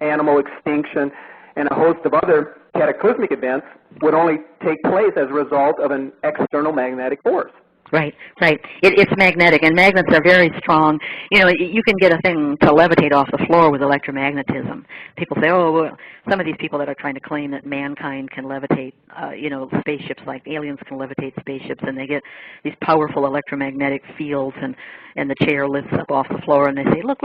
[SPEAKER 1] animal extinction, and a host of other cataclysmic events would only take place as a result of an external magnetic force.
[SPEAKER 2] Right. It's magnetic, and magnets are very strong. You know, you can get a thing to levitate off the floor with electromagnetism. People say, oh, well, some of these people that are trying to claim that mankind can levitate, spaceships, like aliens can levitate spaceships, and they get these powerful electromagnetic fields, and the chair lifts up off the floor, and they say, look,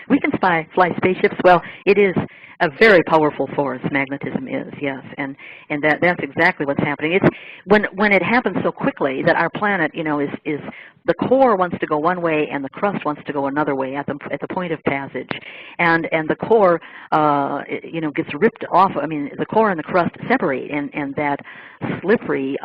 [SPEAKER 2] we can fly spaceships. Well, it is a very powerful force, magnetism is, yes, and that's exactly what's happening. It's when it happens so quickly that our planet, is the core wants to go one way and the crust wants to go another way at the point of passage, and the core, gets ripped off. I mean, the core and the crust separate, and that slippery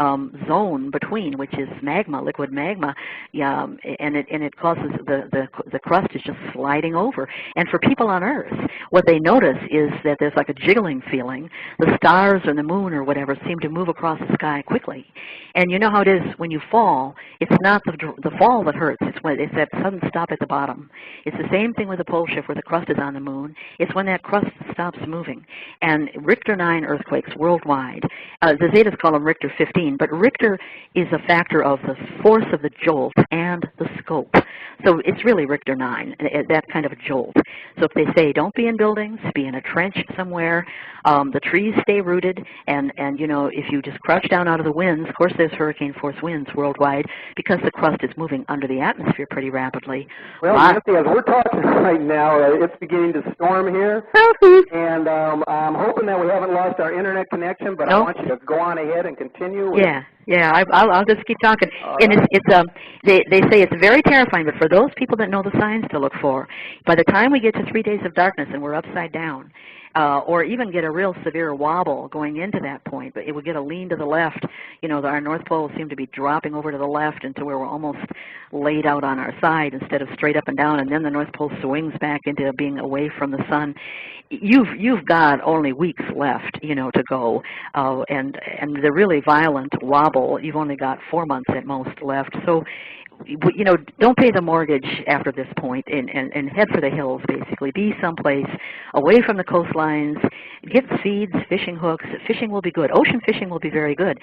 [SPEAKER 2] zone between, which is magma, liquid magma, and it causes the crust is just sliding over. And for people on Earth, what they notice is that there's like a jiggling feeling. The stars or the moon or whatever seem to move across the sky quickly. And you know how it is when you fall. It's not the fall that hurts. It's that sudden stop at the bottom. It's the same thing with the pole shift where the crust is on the moon. It's when that crust stops moving. And Richter 9 earthquakes worldwide. The Zetas call them Richter 15, but Richter is a factor of the force of the jolt and the scope. So it's really Richter 9, that kind of a jolt. So if they say don't be in buildings, be in a trench somewhere, the trees stay rooted, and if you just crouch down out of the winds, of course there's hurricane force winds worldwide because the crust is moving under the atmosphere pretty rapidly.
[SPEAKER 1] Well, Nancy, as we're talking right now, it's beginning to storm here, and I'm hoping that we haven't lost our internet connection, but I want you to go on ahead and continue.
[SPEAKER 2] Yeah, I'll just keep talking. And they say it's very terrifying, but for those people that know the signs to look for, by the time we get to 3 days of darkness and we're upside down, or even get a real severe wobble going into that point, but it would get a lean to the left. Our North Pole will seem to be dropping over to the left until where we're almost laid out on our side instead of straight up and down, and then the North Pole swings back into being away from the sun. You've got only weeks left, to go, and the really violent wobble, you've only got 4 months at most left. So, don't pay the mortgage after this point and head for the hills, basically. Be someplace away from the coastlines. Get seeds, fishing hooks. Fishing will be good. Ocean fishing will be very good.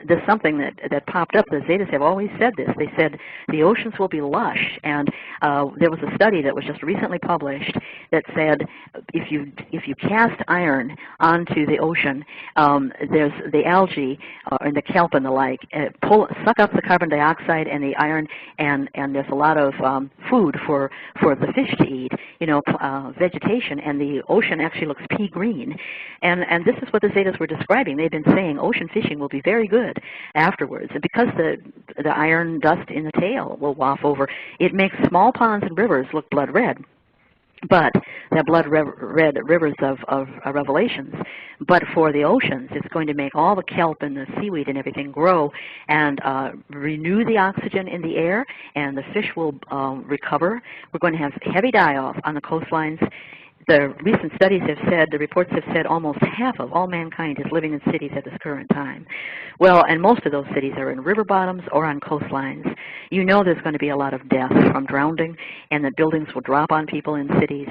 [SPEAKER 2] There's something that popped up. The Zetas have always said this. They said the oceans will be lush, and there was a study that was just recently published that said if you cast iron onto the ocean, there's the algae and the kelp and the like suck up the carbon dioxide and the iron, and there's a lot of food for the fish to eat, vegetation, and the ocean actually looks pea green. clean. And this is what the Zetas were describing. They've been saying ocean fishing will be very good afterwards. And because the iron dust in the tail will waft over, it makes small ponds and rivers look blood red. But the red rivers of revelations. But for the oceans, it's going to make all the kelp and the seaweed and everything grow and renew the oxygen in the air, and the fish will recover. We're going to have heavy die-off on the coastlines. The recent studies have said, the reports have said almost half of all mankind is living in cities at this current time. Well, and most of those cities are in river bottoms or on coastlines. You know there's going to be a lot of death from drowning, and that buildings will drop on people in cities.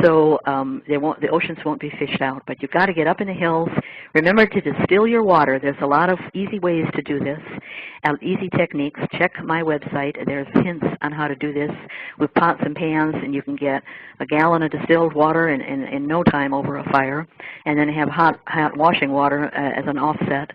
[SPEAKER 2] So the oceans won't be fished out. But you've got to get up in the hills. Remember to distill your water. There's a lot of easy ways to do this, easy techniques. Check my website. There's hints on how to do this with pots and pans, and you can get a gallon of distilled water in no time over a fire, and then have hot washing water as an offset.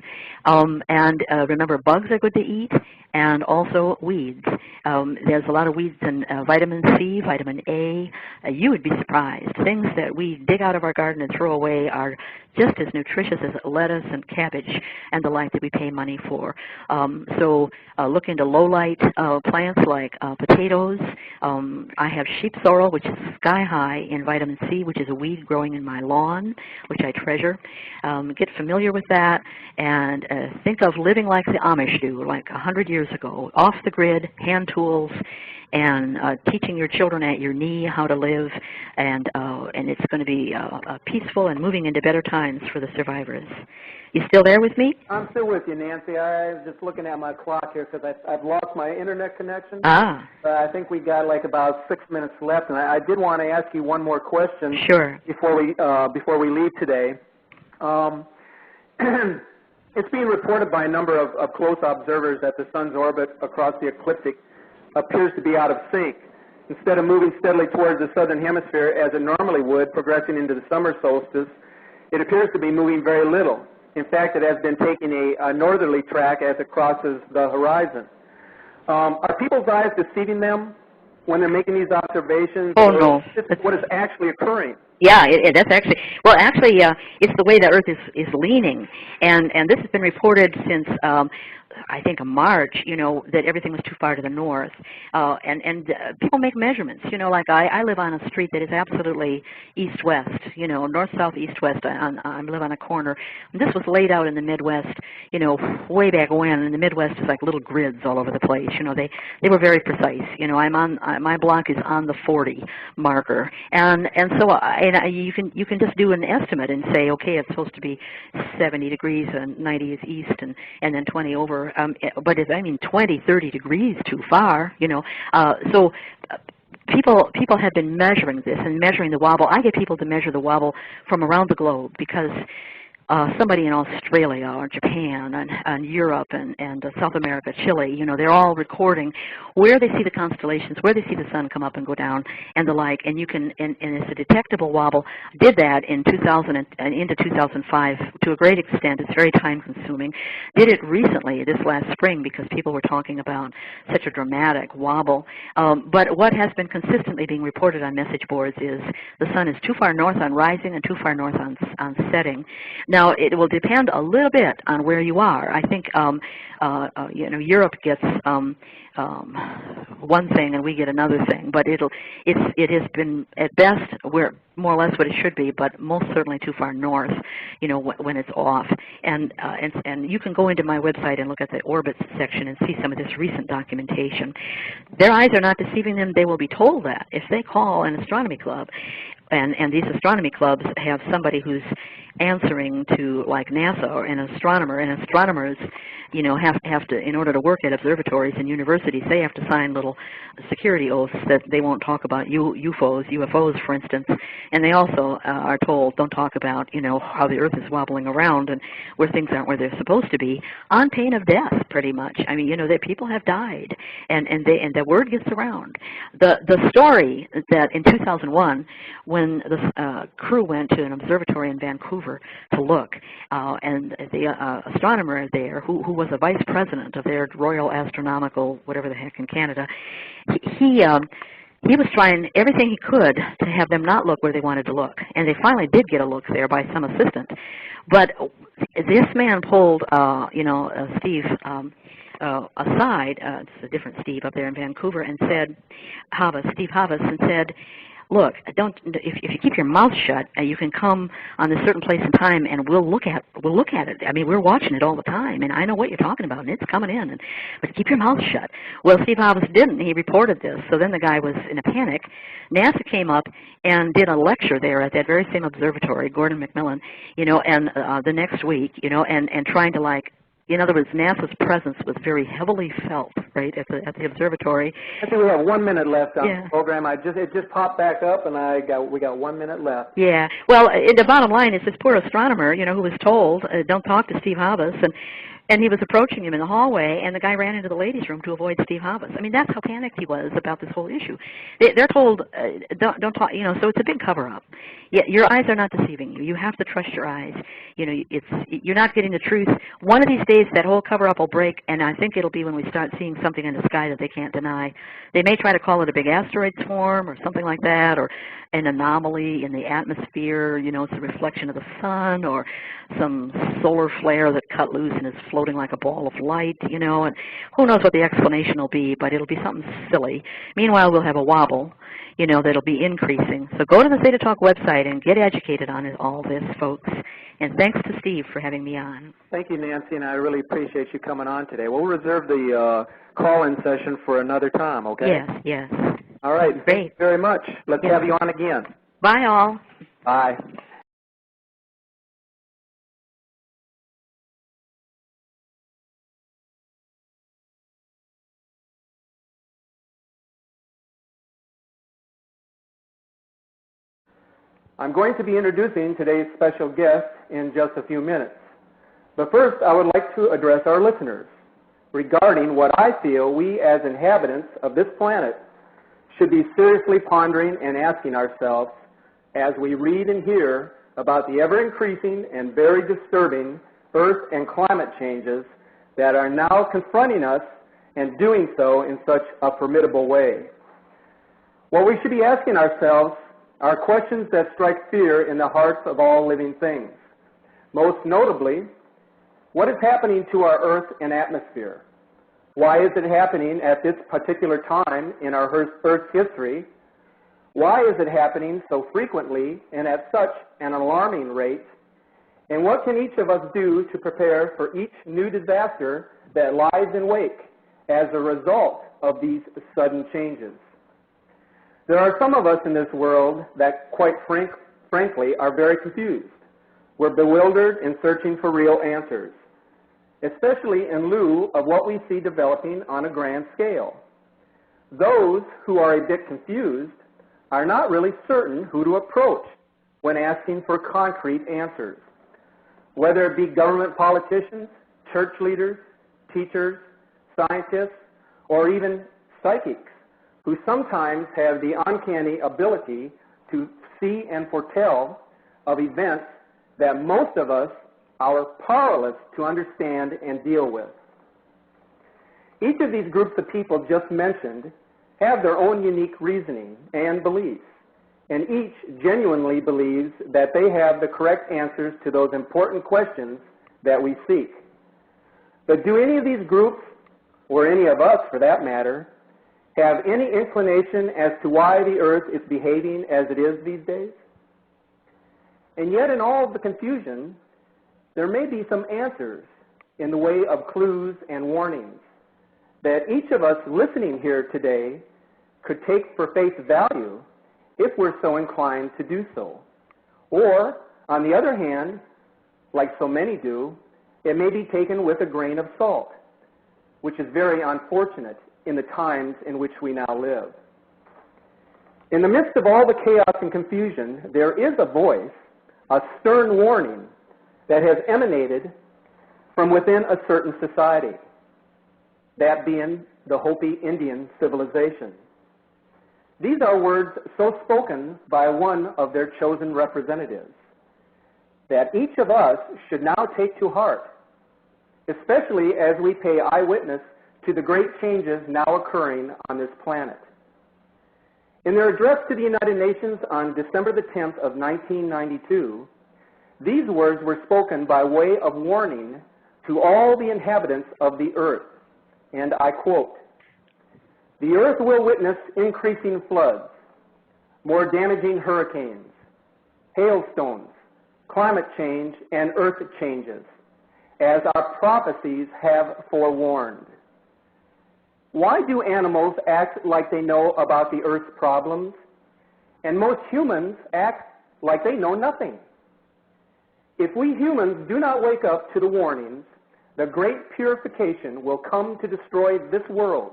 [SPEAKER 2] Remember, bugs are good to eat, and also weeds. There's a lot of weeds in vitamin C, vitamin A. You would be surprised. Things that we dig out of our garden and throw away are just as nutritious as lettuce and cabbage and the like that we pay money for. So look into low-light plants like potatoes. I have sheep sorrel, which is sky high in vitamin C, which is a weed growing in my lawn, which I treasure. Get familiar with that, and think of living like the Amish do, like 100 years ago, off the grid, hand tools, and teaching your children at your knee how to live, and it's going to be peaceful and moving into better times for the survivors. You still there with me?
[SPEAKER 1] I'm still with you, Nancy. I was just looking at my clock here because I've lost my internet connection. I think we got like about 6 minutes left, and I did want to ask you one more question.
[SPEAKER 2] Sure.
[SPEAKER 1] Before we leave today. It's being reported by a number of close observers that the sun's orbit across the ecliptic appears to be out of sync. Instead of moving steadily towards the southern hemisphere as it normally would, progressing into the summer solstice, it appears to be moving very little. In fact, it has been taking a northerly track as it crosses the horizon. Are people's eyes deceiving them when they're making these observations?
[SPEAKER 2] Oh, no.
[SPEAKER 1] What is actually occurring?
[SPEAKER 2] Yeah, that's actually, well, actually, it's the way the Earth is leaning, and this has been reported since, I think, March, that everything was too far to the north, and people make measurements, like I live on a street that is absolutely east-west, north, south, east-west. I live on a corner. And this was laid out in the Midwest, way back when, and the Midwest is like little grids all over the place. They were very precise. My block is on the 40 marker, and so you can just do an estimate and say, okay, it's supposed to be 70 degrees and 90 is east, and then 20 over. But if 20, 30 degrees too far, so people have been measuring this and measuring the wobble. I get people to measure the wobble from around the globe because somebody in Australia or Japan and Europe and South America, Chile, they're all recording where they see the constellations, where they see the sun come up and go down, and the like. And you can, and it's a detectable wobble. Did that in 2000 and into 2005 to a great extent. It's very time consuming. Did it recently, this last spring, because people were talking about such a dramatic wobble. But what has been consistently being reported on message boards is the sun is too far north on rising and too far north on setting. Now, it will depend a little bit on where you are. I think, Europe gets one thing and we get another thing, but it has been at best where more or less what it should be, but most certainly too far north, when it's off. And you can go into my website and look at the orbits section and see some of this recent documentation. Their eyes are not deceiving them. They will be told that if they call an astronomy club. And these astronomy clubs have somebody who's answering to, like, NASA or an astronomer, and astronomers, have to, in order to work at observatories and universities, they have to sign little security oaths that they won't talk about UFOs, for instance, and they also are told don't talk about, how the Earth is wobbling around and where things aren't where they're supposed to be, on pain of death, pretty much. That people have died, and the word gets around. The story that in 2001, when the crew went to an observatory in Vancouver to look, and the astronomer there, who was a vice president of their Royal Astronomical, whatever the heck in Canada, he he was trying everything he could to have them not look where they wanted to look. And they finally did get a look there by some assistant. But this man pulled, Steve aside, it's a different Steve up there in Vancouver, and said, Steve Havas, and said, look, if you keep your mouth shut, you can come on a certain place and time, and we'll look at it. I mean, we're watching it all the time, and I know what you're talking about, and it's coming in. But keep your mouth shut. Well, Steve Havas didn't. He reported this, so then the guy was in a panic. NASA came up and did a lecture there at that very same observatory, Gordon McMillan, and the next week, and trying to in other words, NASA's presence was very heavily felt, right, at the observatory.
[SPEAKER 1] I think we have 1 minute left on the program. It just popped back up, and we got 1 minute left.
[SPEAKER 2] Yeah. Well, the bottom line is this poor astronomer, who was told, don't talk to Steve Havas, and he was approaching him in the hallway, and the guy ran into the ladies' room to avoid Steve Havas. I mean, that's how panicked he was about this whole issue. They're told, don't talk, so it's a big cover-up. Yeah, your eyes are not deceiving you. You have to trust your eyes. You're not getting the truth. One of these days, that whole cover-up will break, and I think it'll be when we start seeing something in the sky that they can't deny. They may try to call it a big asteroid swarm or something like that, or an anomaly in the atmosphere, it's a reflection of the sun, or some solar flare that cut loose and is floating like a ball of light, and who knows what the explanation will be, but it'll be something silly. Meanwhile, we'll have a wobble, that'll be increasing. So go to the Theta Talk website and get educated on all this, folks. And thanks to Steve for having me on.
[SPEAKER 1] Thank you, Nancy, and I really appreciate you coming on today. We'll reserve the call-in session for another time, okay?
[SPEAKER 2] Yes.
[SPEAKER 1] All right.
[SPEAKER 2] Great.
[SPEAKER 1] Thank you very much. Let's have you on again.
[SPEAKER 2] Bye, all.
[SPEAKER 1] Bye. I'm going to be introducing today's special guest in just a few minutes. But first, I would like to address our listeners regarding what I feel we as inhabitants of this planet should be seriously pondering and asking ourselves as we read and hear about the ever-increasing and very disturbing Earth and climate changes that are now confronting us and doing so in such a formidable way. What we should be asking ourselves are questions that strike fear in the hearts of all living things. Most notably, what is happening to our Earth and atmosphere? Why is it happening at this particular time in our Earth's history? Why is it happening so frequently and at such an alarming rate? And what can each of us do to prepare for each new disaster that lies in wake as a result of these sudden changes? There are some of us in this world that, quite frankly, are very confused. We're bewildered and searching for real answers, especially in lieu of what we see developing on a grand scale. Those who are a bit confused are not really certain who to approach when asking for concrete answers, whether it be government politicians, church leaders, teachers, scientists, or even psychics, who sometimes have the uncanny ability to see and foretell of events that most of us are powerless to understand and deal with. Each of these groups of people just mentioned have their own unique reasoning and beliefs, and each genuinely believes that they have the correct answers to those important questions that we seek. But do any of these groups, or any of us for that matter, have any inclination as to why the Earth is behaving as it is these days? And yet in all of the confusion, there may be some answers in the way of clues and warnings that each of us listening here today could take for face value if we're so inclined to do so. Or, on the other hand, like so many do, it may be taken with a grain of salt, which is very unfortunate in the times in which we now live. In the midst of all the chaos and confusion, there is a voice, a stern warning that has emanated from within a certain society, that being the Hopi Indian civilization. These are words so spoken by one of their chosen representatives that each of us should now take to heart, especially as we pay eyewitness to the great changes now occurring on this planet. In their address to the United Nations on December the 10th of 1992, these words were spoken by way of warning to all the inhabitants of the earth, and I quote, "The earth will witness increasing floods, more damaging hurricanes, hailstones, climate change, and earth changes, as our prophecies have forewarned." Why do animals act like they know about the earth's problems, and most humans act like they know nothing? If we humans do not wake up to the warnings, the great purification will come to destroy this world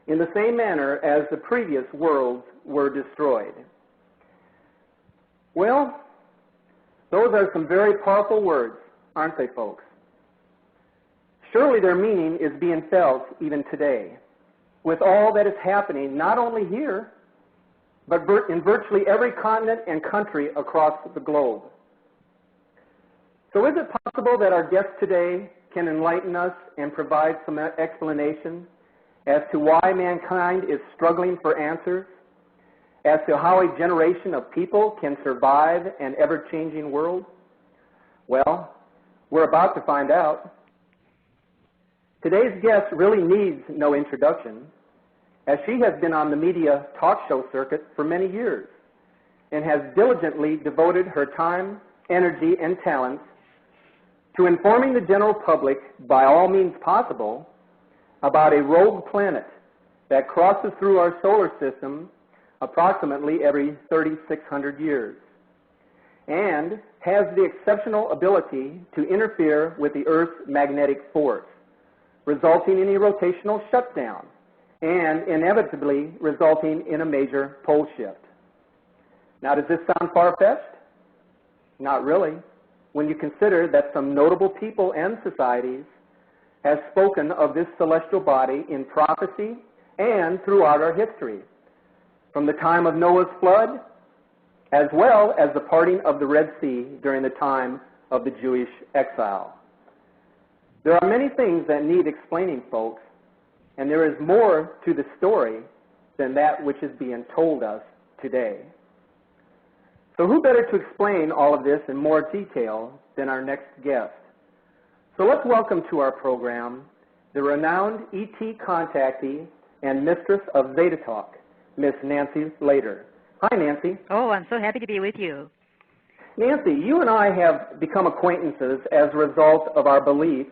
[SPEAKER 1] in the same manner as the previous worlds were destroyed. Well, those are some very powerful words, aren't they, folks? Surely their meaning is being felt even today, with all that is happening not only here, but in virtually every continent and country across the globe. So is it possible that our guest today can enlighten us and provide some explanation as to why mankind is struggling for answers, as to how a generation of people can survive an ever-changing world? Well, we're about to find out. Today's guest really needs no introduction, as she has been on the media talk show circuit for many years and has diligently devoted her time, energy, and talents to informing the general public by all means possible about a rogue planet that crosses through our solar system approximately every 3,600 years and has the exceptional ability to interfere with the Earth's magnetic force, resulting in a rotational shutdown and inevitably resulting in a major pole shift. Now, does this sound far-fetched? Not really, when you consider that some notable people and societies have spoken of this celestial body in prophecy and throughout our history, from the time of Noah's flood, as well as the parting of the Red Sea during the time of the Jewish exile. There are many things that need explaining, folks, and there is more to the story than that which is being told us today. So who better to explain all of this in more detail than our next guest? So let's welcome to our program the renowned ET contactee and mistress of Zeta Talk, Miss Nancy Lader. Hi, Nancy.
[SPEAKER 2] Oh, I'm so happy to be with you.
[SPEAKER 1] Nancy, you and I have become acquaintances as a result of our belief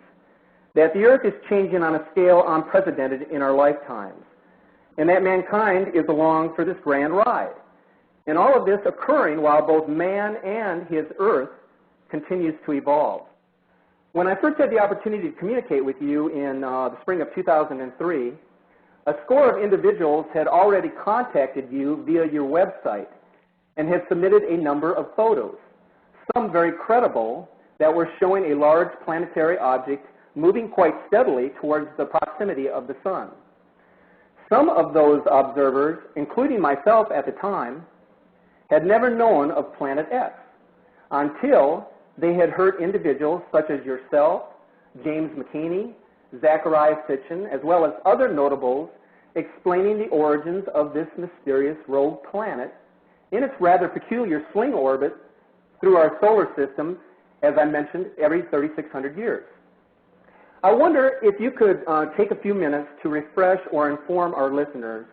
[SPEAKER 1] that the Earth is changing on a scale unprecedented in our lifetimes, and that mankind is along for this grand ride. And all of this occurring while both man and his Earth continues to evolve. When I first had the opportunity to communicate with you in the spring of 2003, a score of individuals had already contacted you via your website and had submitted a number of photos, some very credible, that were showing a large planetary object moving quite steadily towards the proximity of the sun. Some of those observers, including myself at the time, had never known of Planet X until they had heard individuals such as yourself, James McKinney, Zachariah Sitchin, as well as other notables explaining the origins of this mysterious rogue planet in its rather peculiar sling orbit through our solar system, as I mentioned, every 3,600 years. I wonder if you could take a few minutes to refresh or inform our listeners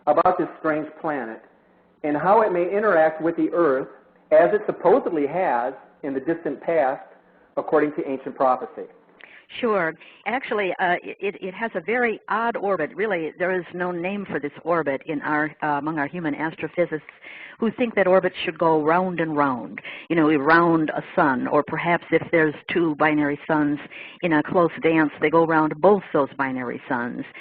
[SPEAKER 1] about this strange planet and how it may interact with the Earth as it supposedly has in the distant past, according to ancient prophecy.
[SPEAKER 2] Sure. Actually, it has a very odd orbit. Really, there is no name for this orbit in among our human astrophysicists who think that orbits should go round and round, around a sun, or perhaps if there's two binary suns in a close dance, they go around both those binary suns.